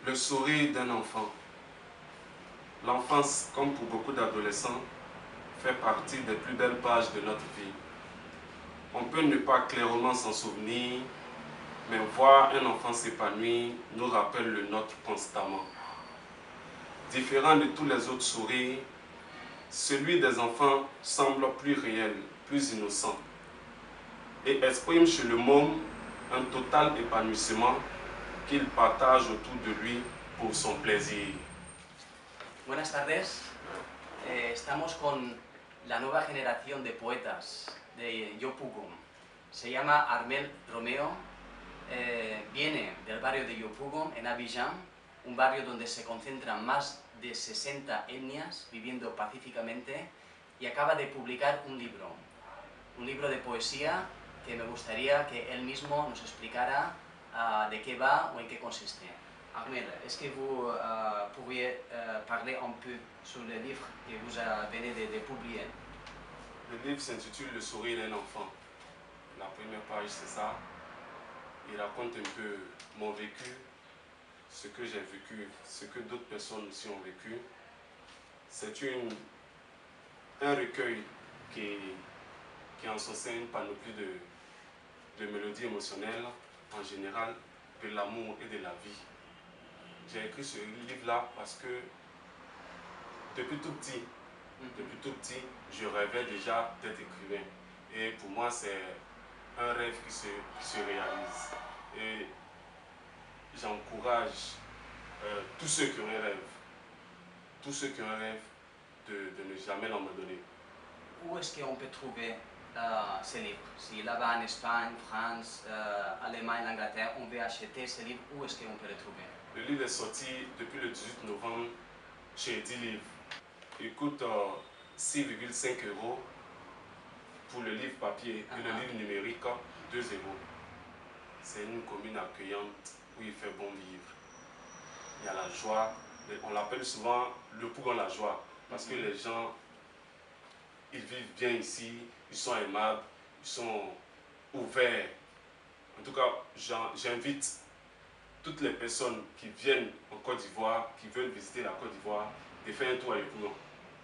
Le sourire d'un enfant. L'enfance, comme pour beaucoup d'adolescents, fait partie des plus belles pages de notre vie. On peut ne pas clairement s'en souvenir, mais voir un enfant s'épanouir nous rappelle le nôtre constamment. Différent de tous les autres sourires, celui des enfants semble plus réel, plus innocent, et exprime chez le môme un total épanouissement qu'il partage autour de lui pour son plaisir. Buenas tardes. Estamos con la nueva generación de poetas de Yopougon. Se llama Armel Romeo, viene del barrio de Yopougon, en Abidjan, un barrio donde se concentran más de 60 etnias viviendo pacíficamente, y acaba de publicar un libro de poesía que me gustaría que él mismo nos explicara de qué va o en qué consiste. Armel, est-ce que vous pourriez parler un peu sur le livre que vous venez de publier? Le livre s'intitule Le sourire d'un enfant. La première page, c'est ça. Il raconte un peu mon vécu, ce que j'ai vécu, ce que d'autres personnes aussi ont vécu. C'est un recueil qui en une panoplie de mélodies émotionnelles, en général, de l'amour et de la vie. J'ai écrit ce livre-là parce que depuis tout petit, je rêvais déjà d'être écrivain. Et pour moi, c'est un rêve qui se réalise. Et j'encourage tous ceux qui ont un rêve, de ne jamais l'abandonner. Où est-ce qu'on peut trouver ce livre? Si là-bas en Espagne, France, Allemagne, Angleterre, on veut acheter ce livre, où est-ce qu'on peut le trouver? Le livre est sorti depuis le 18 novembre chez 10 livres. Il coûte 6,5 € pour le livre papier et le livre numérique 2 €. C'est une commune accueillante où il fait bon vivre. Il y a la joie, on l'appelle souvent le Pougon la joie, parce que les gens, ils vivent bien ici, ils sont aimables, ils sont ouverts. En tout cas, j'invite toutes les personnes qui viennent en Côte d'Ivoire, qui veulent visiter la Côte d'Ivoire, de faire un tour à Yopougon.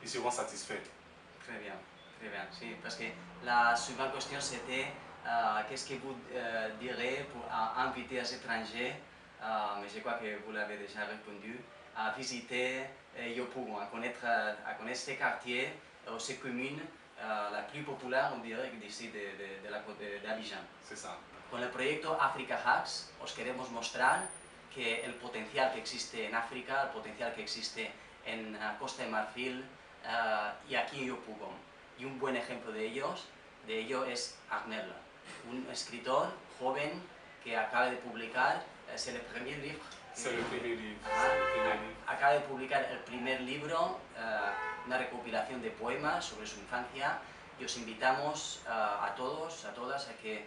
Ils seront satisfaits. Très bien, sí, parce que la suivante question c'était qu'est-ce que vous direz pour inviter les étrangers, mais je crois que vous l'avez déjà répondu, à visiter Yopougon, à connaître ces quartiers, ces communes, la plus populaire, on dirait, d'ici de la côte d'Abidjan. C'est ça. Con el proyecto Africa Hacks os queremos mostrar que el potencial que existe en África, el potencial que existe en Costa de Marfil y aquí en Yopougon. Y un buen ejemplo de ello es Armel, un escritor joven que acaba de publicar, c'est le premier livre. C'est le premier livre. Acaba de publicar el primer libro, una recopilación de poemas sobre su infancia, y os invitamos a todos, a todas, a que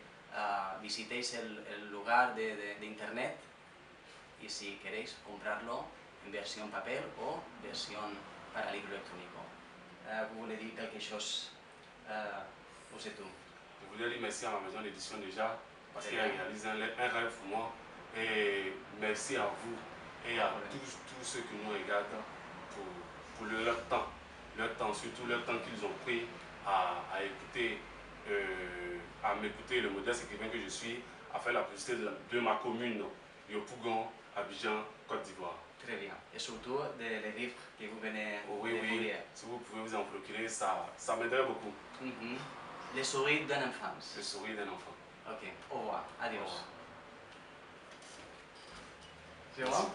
visitéis el lugar de internet, y si queréis comprarlo en versión papel o versión para libro electrónico. Vous voulez dire quelque chose ou c'est tout? Je voulais dire merci à ma maison d'édition déjà, parce qu'elle a réalisé un rêve pour moi. Et merci à vous et à tous ceux qui nous regardent pour leur temps, surtout leur temps qu'ils ont pris à écouter, à m'écouter, le modeste écrivain que je suis, à faire la publicité de ma commune, Yopougon, Abidjan, Côte d'Ivoire. Très bien. Et surtout des livres que vous venez de publier. Si vous pouvez vous en procurer, ça m'aiderait beaucoup. Le sourire d'un enfant. Le sourire d'un enfant. Ok, au revoir. Adios. Au revoir. C'est bon?